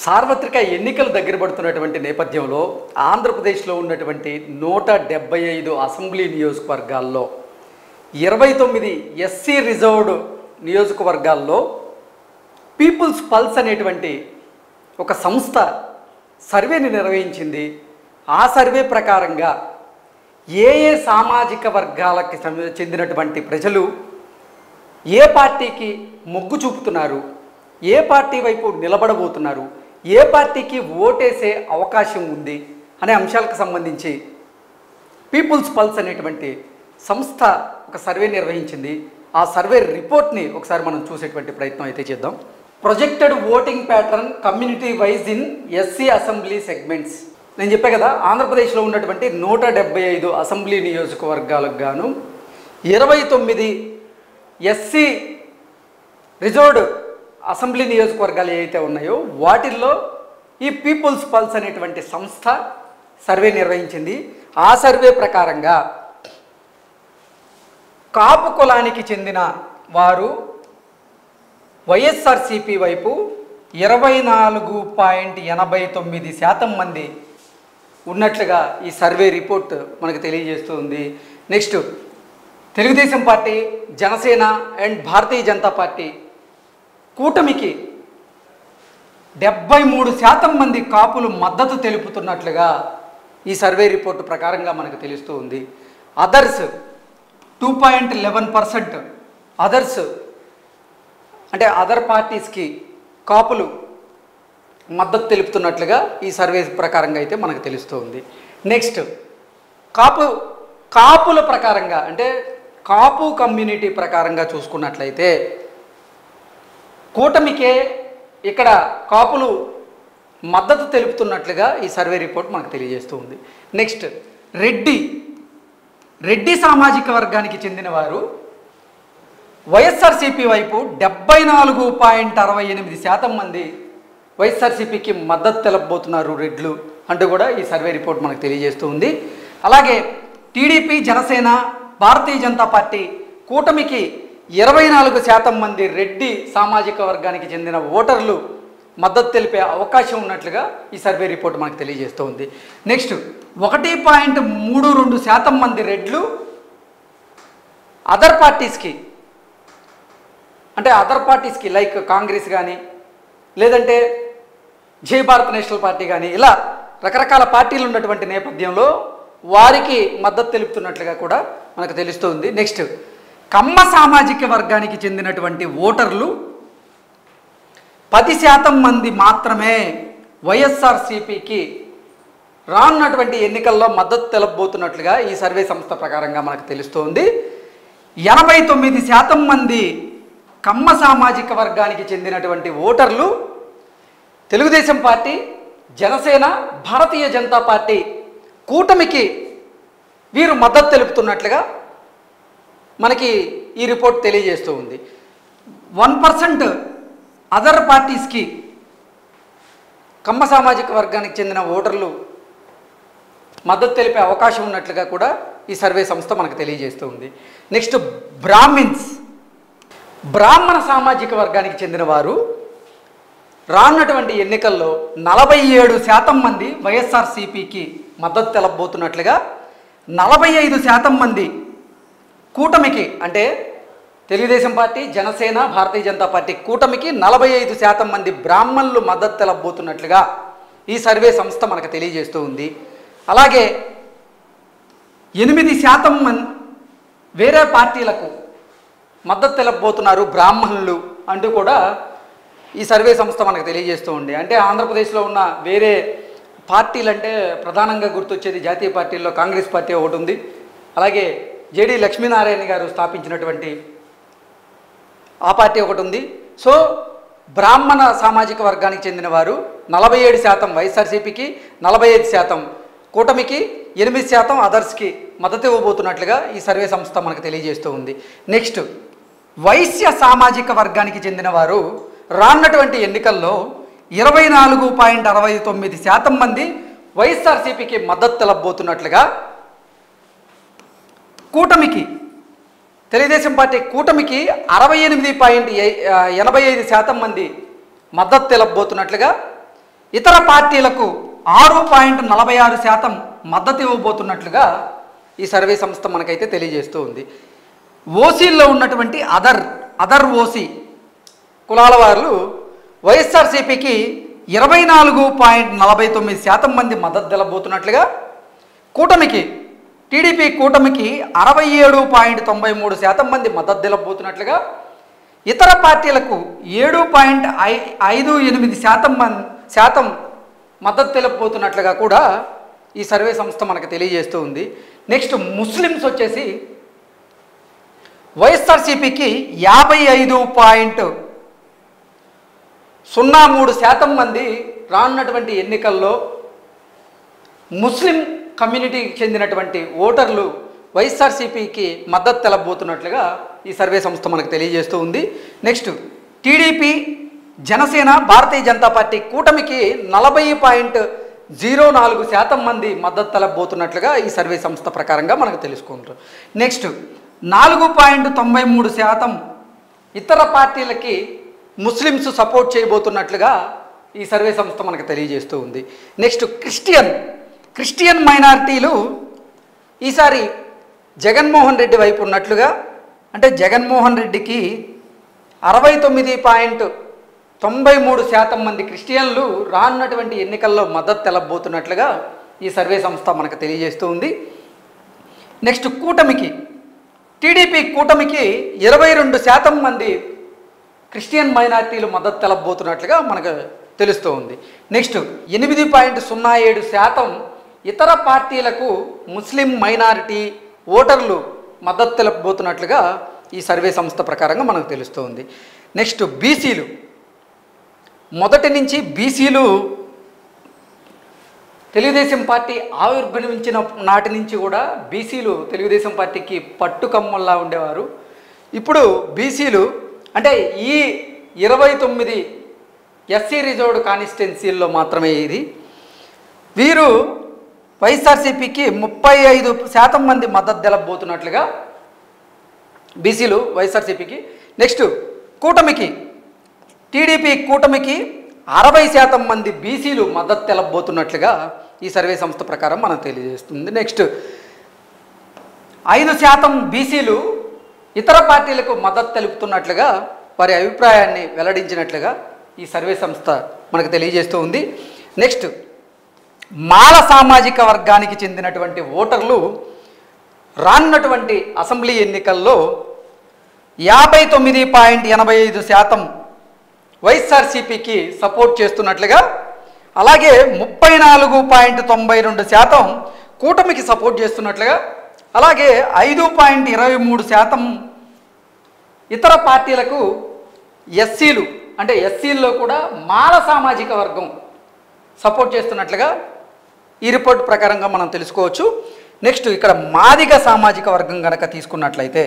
సార్వత్రిక ఎన్నికలు దగ్గర పడుతున్నటువంటి నేపథ్యంలో ఆంధ్రప్రదేశ్లో ఉన్నటువంటి 175 అసెంబ్లీ నియోజకవర్గాల్లో 29 ఎస్సీ రిజర్వ్డ్ నియోజకవర్గాల్లో పీపుల్స్ పల్స్ అనేటువంటి ఒక సంస్థ సర్వేని నిర్వహించింది. ఆ సర్వే ప్రకారంగా ఏ సామాజిక వర్గాలకు చెందినటువంటి ప్రజలు ఏ పార్టీకి మొగ్గు చూపుతున్నారు, ఏ పార్టీ వైపు నిలబడబోతున్నారు, ఏ పార్టీకి ఓటేసే అవకాశం ఉంది అనే అంశాలకు సంబంధించి పీపుల్స్ పల్స్ అనేటువంటి సంస్థ ఒక సర్వే నిర్వహించింది. ఆ సర్వే రిపోర్ట్ని ఒకసారి మనం చూసేటువంటి ప్రయత్నం అయితే చేద్దాం. Projected voting pattern community wise in SC assembly segments. నేను చెప్పా కదా, ఆంధ్రప్రదేశ్లో ఉన్నటువంటి 175 అసెంబ్లీ నియోజకవర్గాలకు గాను 29 ఎస్సీ రిజర్వ్డ్ అసెంబ్లీ నియోజకవర్గాలు ఏవైతే ఉన్నాయో వాటిల్లో ఈ పీపుల్స్ పల్స్ అనేటువంటి సంస్థ సర్వే నిర్వహించింది. ఆ సర్వే ప్రకారంగా కాపు కులానికి చెందిన వారు వైఎస్ఆర్సీపీ వైపు 24.89% మంది ఉన్నట్లుగా ఈ సర్వే రిపోర్ట్ మనకు తెలియజేస్తుంది. Next, Telugu Desam party, Janasena and Bharatiya Janata party కూటమికి 73% మంది కాపులు మద్దతు తెలుపుతున్నట్లుగా ఈ సర్వే రిపోర్టు ప్రకారంగా మనకు తెలుస్తూ ఉంది. అదర్స్ 2.11%, అదర్స్ అంటే అదర్ పార్టీస్కి కాపులు మద్దతు తెలుపుతున్నట్లుగా ఈ సర్వే ప్రకారంగా అయితే మనకు తెలుస్తూ ఉంది. నెక్స్ట్, కాపుల ప్రకారంగా అంటే కాపు కమ్యూనిటీ ప్రకారంగా చూసుకున్నట్లయితే కూటమికే ఇక్కడ కాపులు మద్దతు తెలుపుతున్నట్లుగా ఈ సర్వే రిపోర్ట్ మనకు తెలియజేస్తూ ఉంది. నెక్స్ట్, రెడ్డి సామాజిక వర్గానికి చెందిన వారు వైఎస్ఆర్సీపీ వైపు 74.68% మంది వైఎస్ఆర్సీపీకి మద్దతు తెలపబోతున్నారు రెడ్లు అంటూ కూడా ఈ సర్వే రిపోర్ట్ మనకు తెలియజేస్తూ ఉంది. అలాగే టీడీపీ, జనసేన, భారతీయ జనతా పార్టీ కూటమికి 24% మంది రెడ్డి సామాజిక వర్గానికి చెందిన ఓటర్లు మద్దతు తెలిపే అవకాశం ఉన్నట్లుగా ఈ సర్వే రిపోర్ట్ మనకు తెలియజేస్తూ ఉంది. నెక్స్ట్, 1.32% మంది రెడ్లు అదర్ పార్టీస్కి అంటే అదర్ పార్టీస్కి లైక్ కాంగ్రెస్ కానీ లేదంటే జై భారత్ నేషనల్ పార్టీ కానీ ఇలా రకరకాల పార్టీలు ఉన్నటువంటి నేపథ్యంలో వారికి మద్దతు తెలుపుతున్నట్లుగా కూడా మనకు తెలుస్తుంది. నెక్స్ట్, కమ్మ సామాజిక వర్గానికి చెందినటువంటి ఓటర్లు 10% మంది మాత్రమే వైఎస్ఆర్సీపీకి రానున్నటువంటి ఎన్నికల్లో మద్దతు తెలపబోతున్నట్లుగా ఈ సర్వే సంస్థ ప్రకారంగా మనకు తెలుస్తోంది. 89% మంది కమ్మ సామాజిక వర్గానికి చెందినటువంటి ఓటర్లు తెలుగుదేశం పార్టీ, జనసేన, భారతీయ జనతా పార్టీ కూటమికి వీరు మద్దతు తెలుపుతున్నట్లుగా మనకి ఈ రిపోర్ట్ తెలియజేస్తూ ఉంది. 1% అదర్ పార్టీస్కి కమ్మ సామాజిక వర్గానికి చెందిన ఓటర్లు మద్దతు తెలిపే అవకాశం ఉన్నట్లుగా కూడా ఈ సర్వే సంస్థ మనకు తెలియజేస్తూ ఉంది. నెక్స్ట్, బ్రాహ్మణ సామాజిక వర్గానికి చెందిన వారు రానున్నటువంటి ఎన్నికల్లో 47% మంది వైఎస్ఆర్సీపీకి మద్దతు తెలపబోతున్నట్లుగా, 45% మంది కూటమికి అంటే తెలుగుదేశం పార్టీ, జనసేన, భారతీయ జనతా పార్టీ కూటమికి 45% మంది బ్రాహ్మణులు మద్దతు తెలపబోతున్నట్లుగా ఈ సర్వే సంస్థ మనకు తెలియజేస్తూ ఉంది. అలాగే 8% మంది వేరే పార్టీలకు మద్దతు తెలపబోతున్నారు బ్రాహ్మణులు అంటూ కూడా ఈ సర్వే సంస్థ మనకు తెలియజేస్తూ ఉంది. అంటే ఆంధ్రప్రదేశ్లో ఉన్న వేరే పార్టీలు అంటే ప్రధానంగా గుర్తొచ్చేది జాతీయ పార్టీల్లో కాంగ్రెస్ పార్టీ ఒకటి ఉంది. అలాగే జేడి లక్ష్మీనారాయణ గారు స్థాపించినటువంటి ఆ పార్టీ ఒకటి ఉంది. సో బ్రాహ్మణ సామాజిక వర్గానికి చెందిన వారు 47% వైఎస్ఆర్సీపీకి, 45% కూటమికి, 8% అదర్స్కి మద్దతు ఇవ్వబోతున్నట్లుగా ఈ సర్వే సంస్థ మనకు తెలియజేస్తూ ఉంది. నెక్స్ట్, వైశ్య సామాజిక వర్గానికి చెందిన వారు రానున్నటువంటి ఎన్నికల్లో 24.69% మంది వైఎస్ఆర్సీపీకి మద్దతు తెలపబోతున్నట్లుగా, కూటమికి తెలుగుదేశం పార్టీ కూటమికి 68.85% మంది మద్దతు తెలపబోతున్నట్లుగా ఇతర పార్టీలకు 6.46% మద్దతు ఇవ్వబోతున్నట్లుగా ఈ సర్వే సంస్థ మనకైతే తెలియజేస్తూ ఉంది. ఓసీల్లో ఉన్నటువంటి అదర్ ఓసీ కులాల వారు వైఎస్ఆర్సీపీకి 24.49% మంది మద్దతు తెలబోతున్నట్లుగా, కూటమికి టీడీపీ కూటమికి 67.93% మంది మద్దతు తెలబోతున్నట్లుగా, ఇతర పార్టీలకు 7.58% మద్దతు తెలపబోతున్నట్లుగా కూడా ఈ సర్వే సంస్థ మనకు తెలియజేస్తూ ఉంది. నెక్స్ట్ ముస్లిమ్స్ వచ్చేసి వైఎస్ఆర్సీపీకి 55.03% మంది రానున్నటువంటి ఎన్నికల్లో ముస్లిం కమ్యూనిటీకి చెందినటువంటి ఓటర్లు వైఎస్ఆర్సీపీకి మద్దతు తెలపబోతున్నట్లుగా ఈ సర్వే సంస్థ మనకు తెలియజేస్తూ ఉంది. Next TDP, Janasena, Bharatiya Janata party కూటమికి 40.04% మంది మద్దతు తెలపబోతున్నట్లుగా ఈ సర్వే సంస్థ ప్రకారంగా మనకు తెలుసుకుంటారు. నెక్స్ట్ 4.93% ఇతర పార్టీలకి ముస్లిమ్స్ సపోర్ట్ చేయబోతున్నట్లుగా ఈ సర్వే సంస్థ మనకు తెలియజేస్తూ ఉంది. నెక్స్ట్ క్రిస్టియన్ మైనారిటీలు ఈసారి జగన్మోహన్ రెడ్డి వైపు ఉన్నట్లుగా, అంటే జగన్మోహన్ రెడ్డికి 69.93% మంది క్రిస్టియన్లు రానున్నటువంటి ఎన్నికల్లో మద్దతు తెలపబోతున్నట్లుగా ఈ సర్వే సంస్థ మనకు తెలియజేస్తూ ఉంది. నెక్స్ట్ టీడీపీ కూటమికి 22% మంది క్రిస్టియన్ మైనారిటీలు మద్దతు తెలపబోతున్నట్లుగా మనకు తెలుస్తూ ఉంది. నెక్స్ట్ 8.07% ఇతర పార్టీలకు ముస్లిం మైనారిటీ ఓటర్లు మద్దతు తెలపబోతున్నట్లుగా ఈ సర్వే సంస్థ ప్రకారంగా మనకు తెలుస్తూ ఉంది. నెక్స్ట్ బీసీలు, మొదటి నుంచి బీసీలు తెలుగుదేశం పార్టీ ఆవిర్భవించిన నాటి నుంచి కూడా బీసీలు తెలుగుదేశం పార్టీకి పట్టుకమ్మల్లా ఉండేవారు. ఇప్పుడు బీసీలు అంటే ఈ 29 ఎస్సీ రిజర్వ్డ్ కాన్స్టిట్యున్సీల్లో మాత్రమే వీరు వైఎస్ఆర్సీపీకి 35% మంది మద్దతు తెలపబోతున్నట్లుగా బీసీలు వైఎస్ఆర్సీపీకి. నెక్స్ట్ టీడీపీ కూటమికి 60% మంది బీసీలు మద్దతు తెలపబోతున్నట్లుగా ఈ సర్వే సంస్థ ప్రకారం మనకు తెలియజేస్తుంది. నెక్స్ట్ 5% బీసీలు ఇతర పార్టీలకు మద్దతు తెలుపుతున్నట్లుగా వారి అభిప్రాయాన్ని వెల్లడించినట్లుగా ఈ సర్వే సంస్థ మనకు తెలియజేస్తూ ఉంది. నెక్స్ట్ మాల సామాజిక వర్గానికి చెందినటువంటి ఓటర్లు రానున్నటువంటి అసెంబ్లీ ఎన్నికల్లో 59.85% వైఎస్ఆర్సీపీకి సపోర్ట్ చేస్తున్నట్లుగా, అలాగే 34.92% కూటమికి సపోర్ట్ చేస్తున్నట్లుగా, అలాగే 5.23% ఇతర పార్టీలకు ఎస్సీలు అంటే ఎస్సీల్లో కూడా మాల సామాజిక వర్గం సపోర్ట్ చేస్తున్నట్లుగా ఈ రిపోర్ట్ ప్రకారంగా మనం తెలుసుకోవచ్చు. నెక్స్ట్ ఇక్కడ మాదిగ సామాజిక వర్గం కనుక తీసుకున్నట్లయితే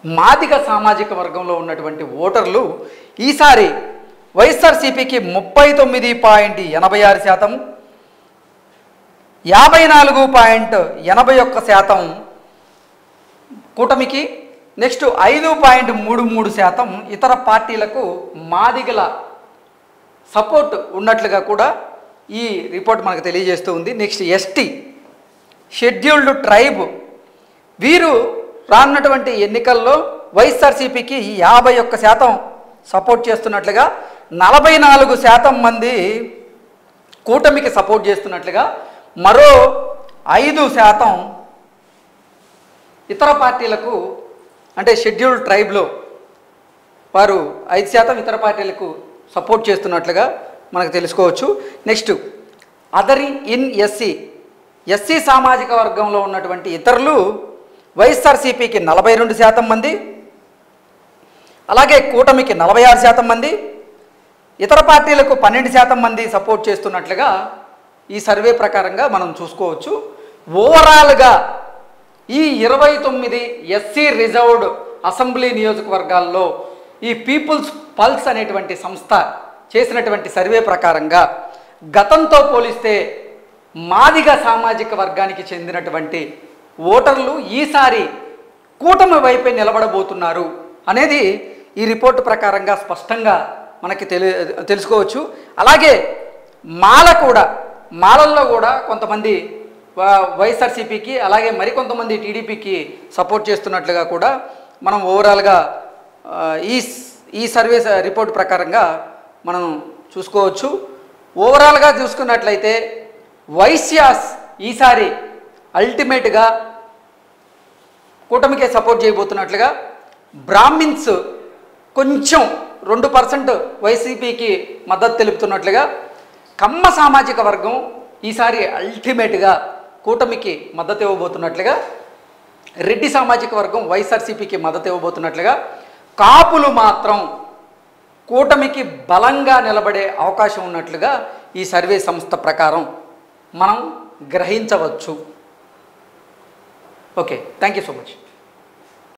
మాదిగ సామాజిక వర్గంలో ఉన్నటువంటి ఓటర్లు ఈసారి వైఎస్ఆర్సీపీకి 39.86%, 54.81% కూటమికి, నెక్స్ట్ 5.33% ఇతర పార్టీలకు మాదిగల సపోర్ట్ ఉన్నట్లుగా కూడా ఈ రిపోర్ట్ మనకు తెలియజేస్తూ ఉంది. నెక్స్ట్ ఎస్టీ షెడ్యూల్డ్ ట్రైబ్ వీరు రానున్నటువంటి ఎన్నికల్లో వైఎస్ఆర్సీపీకి 51% సపోర్ట్ చేస్తున్నట్లుగా, 44% మంది కూటమికి సపోర్ట్ చేస్తున్నట్లుగా, మరో 5% ఇతర పార్టీలకు అంటే షెడ్యూల్డ్ ట్రైబ్లో వారు 5% ఇతర పార్టీలకు సపోర్ట్ చేస్తున్నట్లుగా మనకు తెలుసుకోవచ్చు. నెక్స్ట్ ఎస్సీ సామాజిక వర్గంలో ఉన్నటువంటి ఇతరులు వైఎస్ఆర్సీపీకి 42% మంది, అలాగే కూటమికి 46% మంది, ఇతర పార్టీలకు 12% మంది సపోర్ట్ చేస్తున్నట్లుగా ఈ సర్వే ప్రకారంగా మనం చూసుకోవచ్చు. ఓవరాల్గా ఈ 29 ఎస్సీ రిజర్వ్డ్ అసెంబ్లీ నియోజకవర్గాల్లో ఈ పీపుల్స్ పల్స్ అనేటువంటి సంస్థ చేసినటువంటి సర్వే ప్రకారంగా గతంతో పోలిస్తే మాదిగ సామాజిక వర్గానికి చెందినటువంటి ఓటర్లు ఈసారి కూటమి వైపే నిలబడబోతున్నారు అనేది ఈ రిపోర్టు ప్రకారంగా స్పష్టంగా మనకి తెలుసుకోవచ్చు. అలాగే మాలల్లో కూడా కొంతమంది వైఎస్ఆర్సీపీకి అలాగే మరికొంతమంది టీడీపీకి సపోర్ట్ చేస్తున్నట్లుగా కూడా మనం ఓవరాల్గా ఈ సర్వే రిపోర్ట్ ప్రకారంగా మనం చూసుకోవచ్చు. ఓవరాల్గా చూసుకున్నట్లయితే వైశ్యాస్ ఈసారి అల్టిమేట్గా కూటమికే సపోర్ట్ చేయబోతున్నట్లుగా, బ్రాహ్మిన్స్ కొంచెం 2% వైసీపీకి మద్దతు తెలుపుతున్నట్లుగా, కమ్మ సామాజిక వర్గం ఈసారి అల్టిమేట్గా కూటమికి మద్దతు ఇవ్వబోతున్నట్లుగా, రెడ్డి సామాజిక వర్గం వైఎస్ఆర్సీపీకి మద్దతు ఇవ్వబోతున్నట్లుగా, కాపులు మాత్రం కూటమికి బలంగా నిలబడే అవకాశం ఉన్నట్లుగా ఈ సర్వే సంస్థ ప్రకారం మనం గ్రహించవచ్చు. Okay, thank you so much.